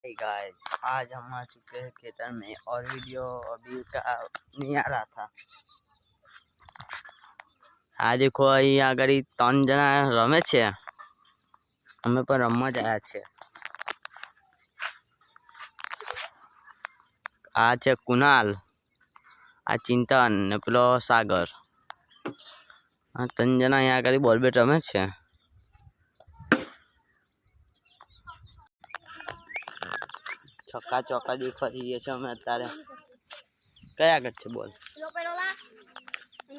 Guys, आज हम आ चुके हैं खेतर में और वीडियो अभी का नहीं आ रहा था। आ देखो અહીં આગળ 3 જણા રમે છે, અમે પણ રમવા જ આવ્યા છે। આ છે કુનાલ, આ ચિંતન ને પેલો સાગર। આ 3 જણા અહીં આગળ બોલ બેટ રમે છે। छक्का चौका देखा रही है हमें अत्यारे क्या कर छे बोल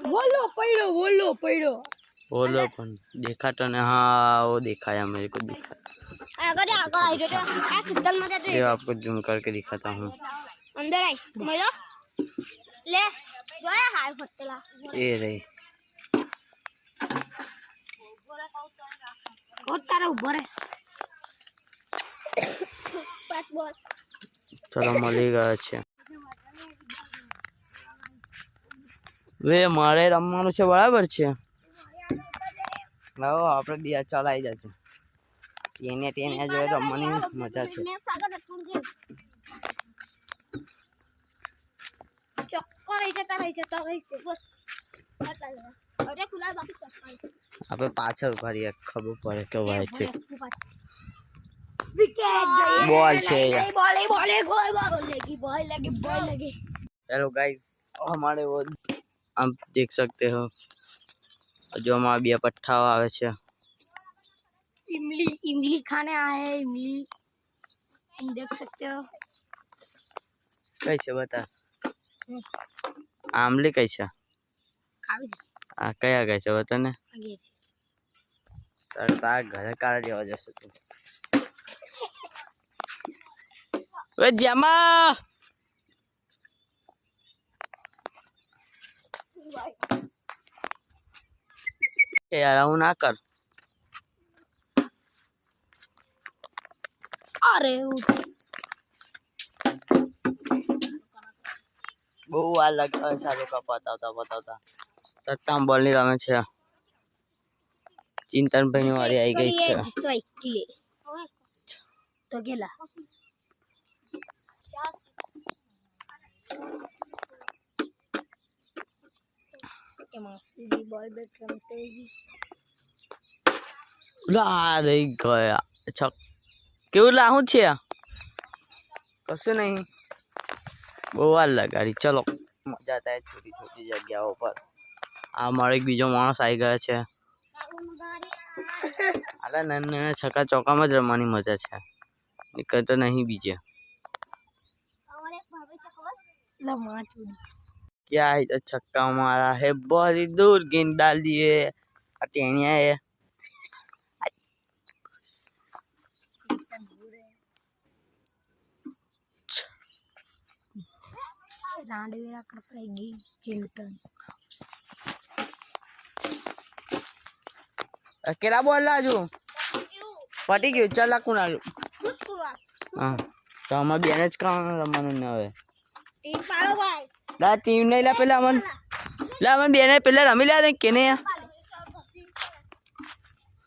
बोलो पड़ो बोलो पड़ो बोलो कौन देखा तो ने। हाँ वो दिखाया मेरे को दिखा अगर आगे आई जो आ सिग्नल में ये आपको जूम करके दिखाता हूँ। अंदर आई मेलो ले जो है हाय फटला ये रही और तारा ऊपर है पास बॉल चलो मળી ગયો છે। वे मारे રમવાનું છે બરાબર છે। લાવો આપણે બે ચલાઈ જશે એને તેને જો રમવાની મજા છે। चक्कर आई जता रही है तो रही है बस अरे खुला बाकी चक्कर આપણે पाछળ ઉભા રહ્યા ખબર પડે કે ભાઈ છે विकेट गई बॉल छे बॉल बॉल गोल बॉल लगी। हेलो गाइस, हमारे वो आप देख सकते हो जो हमारा बिया पट्टा आवे छे। इमली इमली खाने आए हैं इमली तुम देख सकते हो। कैसे बता आमली कैसे खावी आ कया कैसे बता ने आगे तार घर काढ़ देवा जैसे तू वे जमा यार हूँ ना कर अरे बहु વાર લાગે સારું કા પતાવતા તત્તા બોલ ની રમે છે। ચિંતન ભાઈ ની વારી આવી ગઈ છે। तो गेला बॉल बैट रमते ला રહી ગયા છક કેવું લાહું છે કશું નહીં બહુ વાર લગાડી। ચલો મજા થાય छोटी छोटी જગ્યાઓ પર। આ મારો એક બીજો માણસ આવી ગયો છે। અરે નાના છક્કા ચોકામાં જ રમવાની મજા છે, નીકળતો નહીં બીજે। क्या है तो छक्का मारा है बहुत ही दूर गेंद डाल दिए टेनिया है। रांडवेरा कर पाएगी चिंतन केरा बोल रहा जू पटी गયું चल कुणाल। हाँ तो हमें बेने ज काम रमવાનું ન હવે टीम पाड़ो भाई ला टीम नहीं ला पहले अमन ला अमन बेने पहले रमी ला दे केने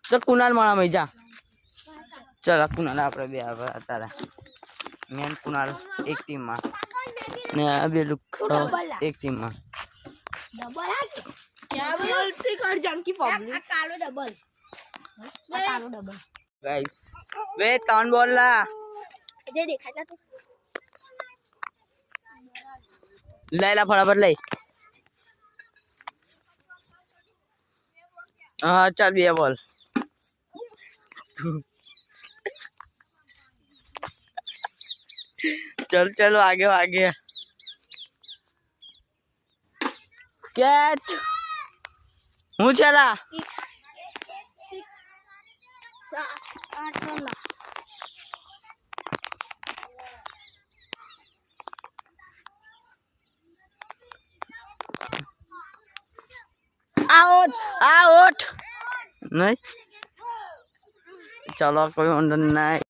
तो कुणाल मारा मई जा चल कुणाल આપણે બે હતા મેન कुणाल एक टीम માં ने अबे लुक एक टीम में डबल है क्या बोलती कर जान की पब्लिक कालो डबल गाइस वे तन बोल ला जे देखा जा तू ले ला फटाफट ले। हाँ चल भी बोल चल चलो आगे आगे कैच हूँ चला आउट आउट नहीं चलो कोई अंदर नहीं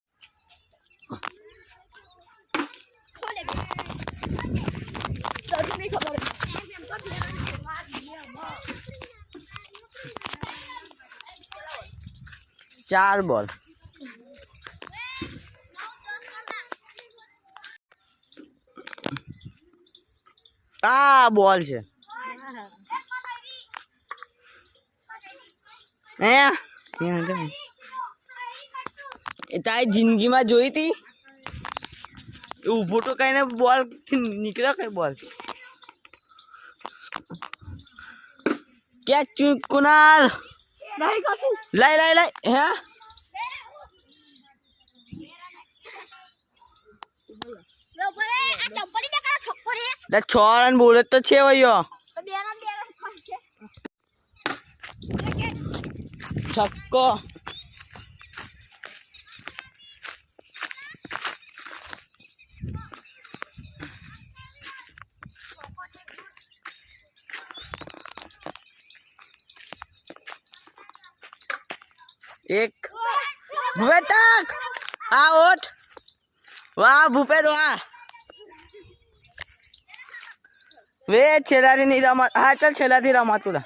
चार बॉल આ બોલ છે હે એ તારી જિંદગીમાં જોઈ હતી ઊભું તો કઈને બોલ નીકળ્યો કઈ બોલ क्या कुणाल नहीं कछु लाई लाई लाई है वे ऊपर आ चंपली ने करा छक्कोरी दा छोरन बोले तो छे भैया तो बेरा फंस के छक्को एक भूपे तक आ उठ वाह भूपे वाह वे छेलारी नहीं रमत हाँ चल छेलारी रमत तुला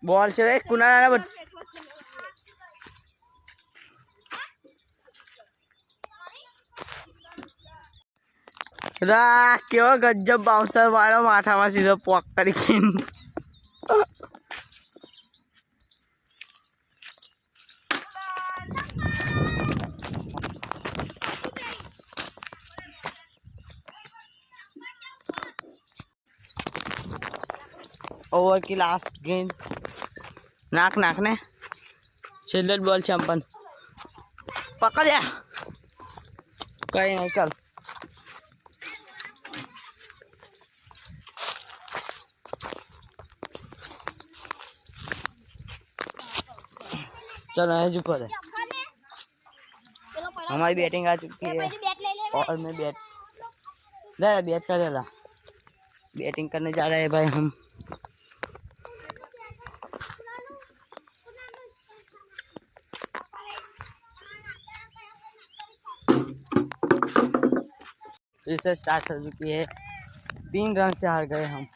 बॉल से कुणाल रा केवा गजब बाउंसर वाला माथा में सीधो पॉक करके ओवर की लास्ट गेंद नाक नाक ने छेल्ले बॉल चंपन पकड़ या कहीं नहीं चल चलो है जो पर हमारी बैटिंग आ चुकी है और मैं बैट कर देला बैटिंग करने जा रहे हैं भाई हम फिर से स्टार्ट हो चुकी है 3 रन से हार गए हम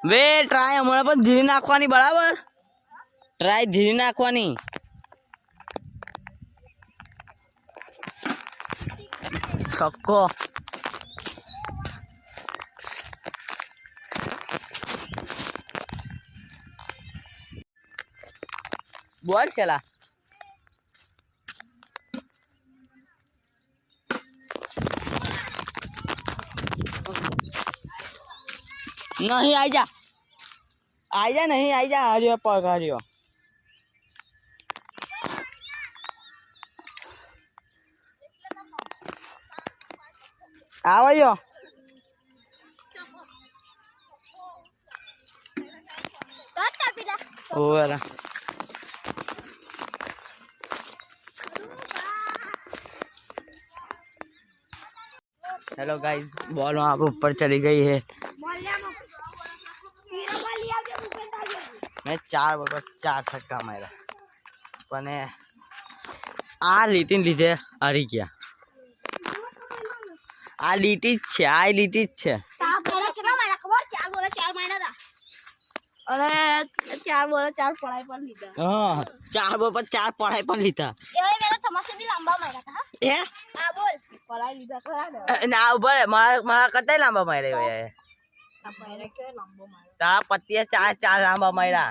वे ट्राय हमारा पर धीरे नाखवानी बराबर ट्राय धीरे नाखवानी छक्को बॉल चला नहीं आई जा नहीं आई जा हरियो पग हरियो आवयो ओला हेलो गाइस बॉल वहाँ पे ऊपर चली गई है मैं 4 बॉल 4 छक्का मारा पण आ લીટી લીધે હારી ગયા આ લીટી જ છે આ લીટી જ છે अरे 4 बोला 4 पढ़ाई पर लीधा हाँ 4 बॉल पर 4 पढ़ाई पर लीधा ये मेरा थमस से भी लंबा मारा था ए हां बोल पढ़ाई लीधा करा दे ना ऊपर मारा कतई लांबा मारे हो यार अब मारा के लंबा मारा तारा पत्तिया 4 लांबा मारा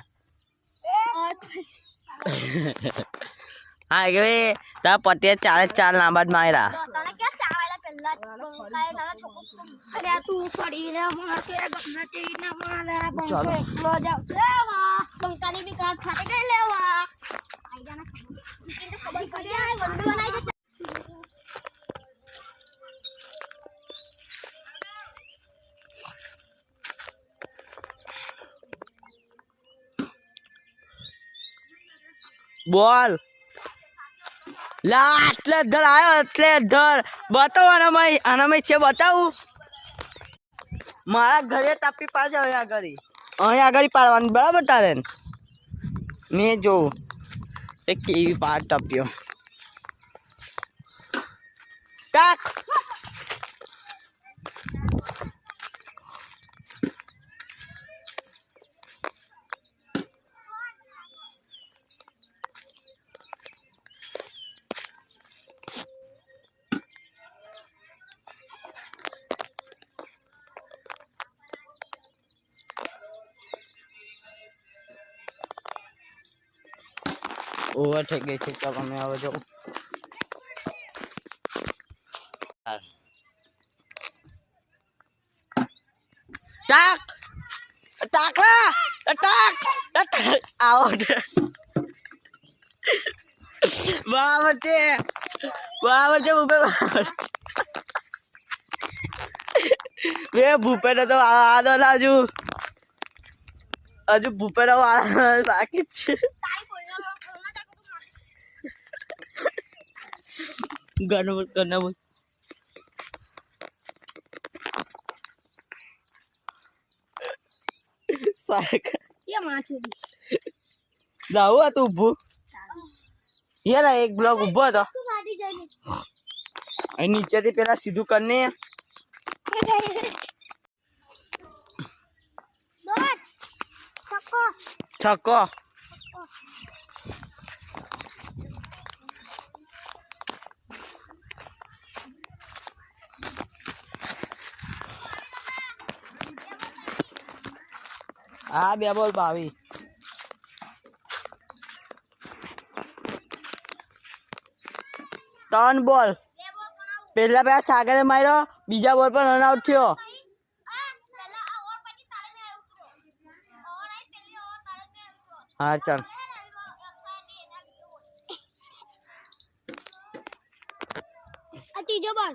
हाँ के तारा पत्तिया 4 लांबा मारा तने क्या 4 वाला पहला काय गाना छोको अरे तू पड़ी रे मार के गन्ना टी ना मारा बंको लो जाओ सेवा बंकानी भी काट फाटे गए लेवा आई जाना लेकिन तो खबर पड़ गया है वंडू बनाई दे બોલ લા એટલે ધર આવ્યો એટલે ધર બતાવો આનામાં છે બતાવું મારા ઘરે તાપી પાડજો અહીંયા આગળ પાડવાની બરાબર તારે મેં જોઉં એ કેવી પાડ ટપ્યો टाक ओवर થઈ ગઈ છે તો અમે હવે જો टाक टाकला टाक आउट बराबर છે ભૂપે બે ભૂપેને તો આદો હજુ ભૂપેનો વાળા બાકી જ છે ગણવું જાવું હતું ઊભું યાર એક બ્લોક ઊભો હતો અહીં નીચેથી પેલા સીધું કરીને છક્કો હા 2 બોલ 22 3 બોલ પેલા સાગરે માર્યો બીજા બોલ પર રન આઉટ થયો હા ચાલ ત્રીજો બોલ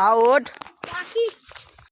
આઉટ બાકી